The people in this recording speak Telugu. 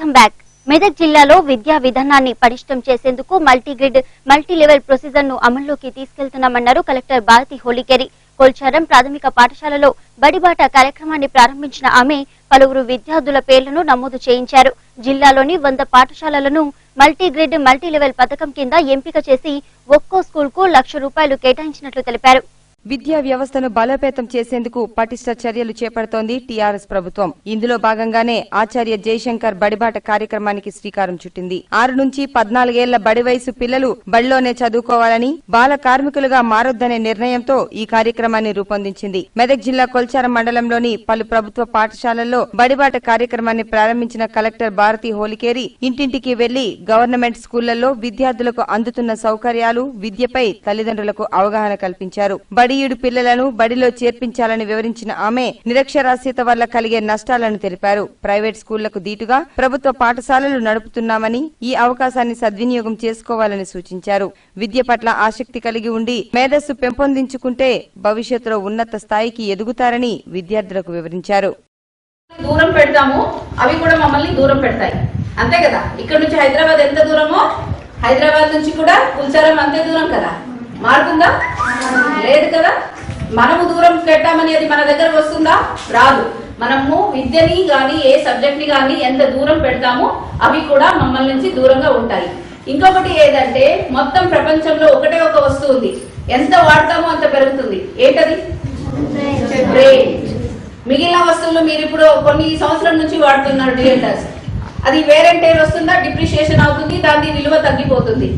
Welcome back. మెదక్ జిల్లాలో విద్యా విధానాన్ని పటిష్టం చేసేందుకు మల్టీగ్రిడ్ మల్టీలెవెల్ ప్రొసీజర్ ను అమల్లోకి తీసుకెళ్తున్నామన్నారు కలెక్టర్ భారతి హోళీకేరి. కొల్చారం ప్రాథమిక పాఠశాలలో బడిబాట కార్యక్రమాన్ని ప్రారంభించిన ఆమె పలువురు విద్యార్థుల పేర్లను నమోదు చేయించారు. జిల్లాలోని 100 పాఠశాలలను మల్టీగ్రిడ్ మల్టీలెవెల్ పథకం కింద ఎంపిక చేసి ఒక్కో స్కూల్ కు ₹1,00,000 కేటాయించినట్లు తెలిపారు. విద్యా వ్యవస్థను బలోపేతం చేసేందుకు పటిష్ట చర్యలు చేపడుతోంది టీఆర్ఎస్ ప్రభుత్వం. ఇందులో భాగంగానే ఆచార్య జయశంకర్ బడిబాట కార్యక్రమానికి శ్రీకారం చుట్టింది. 6 నుంచి 14 ఏళ్ల బడి వయసు పిల్లలు బడిలోనే చదువుకోవాలని, బాల కార్మికులుగా మారొద్దనే నిర్ణయంతో ఈ కార్యక్రమాన్ని రూపొందించింది. మెదక్ జిల్లా కొల్చారం మండలంలోని పలు ప్రభుత్వ పాఠశాలల్లో బడిబాట కార్యక్రమాన్ని ప్రారంభించిన కలెక్టర్ భారతి హోళీకేరి ఇంటింటికి వెళ్లి గవర్నమెంట్ స్కూళ్లలో విద్యార్థులకు అందుతున్న సౌకర్యాలు, విద్యపై తల్లిదండ్రులకు అవగాహన కల్పించారు. బడియుడు పిల్లలను బడిలో చేర్పించాలని వివరించిన ఆమె నిరక్షరాస్యత వల్ల కలిగే నష్టాలను తెలిపారు. ప్రైవేట్ స్కూళ్లకు దీటుగా ప్రభుత్వ పాఠశాలలు నడుపుతున్నామని, ఈ అవకాశాన్ని సద్వినియోగం చేసుకోవాలని సూచించారు. విద్య పట్ల ఆసక్తి కలిగి ఉండి మేధస్సు పెంపొందించుకుంటే భవిష్యత్తులో ఉన్నత స్థాయికి ఎదుగుతారని విద్యార్థులకు వివరించారు. దూరం పెడతాము, అవి కూడా మమ్మల్ని దూరం పెడతాయి, అంతే కదా. ఇక్కడ నుంచి హైదరాబాద్ ఎంత దూరమో, హైదరాబాద్ నుంచి కూడా కుల్చారం అంతే దూరం కదా. మారుతుందా? లేదు కదా. మనము దూరం పెట్టామనేది మన దగ్గర వస్తుందా? రాదు. మనము విద్యని గాని ఏ సబ్జెక్ట్ ని గాని ఎంత దూరం పెడతామో అవి కూడా మమ్మల్ని నుంచి దూరంగా ఉంటాయి. ఇంకొకటి ఏదంటే, మొత్తం ప్రపంచంలో ఒకటే ఒక వస్తువు ఉంది, ఎంత వాడతామో అంత పెరుగుతుంది. ఏంటది? బ్రెయిన్. మిగిలిన వస్తువులు మీరు ఇప్పుడు కొన్ని సంవత్సరం నుంచి వాడుతున్నారు థియేటర్స్, అది వేర్ అండ్ టేర్ వస్తుందా? డిప్రిషియేషన్ అవుతుంది, దాని విలువ తగ్గిపోతుంది.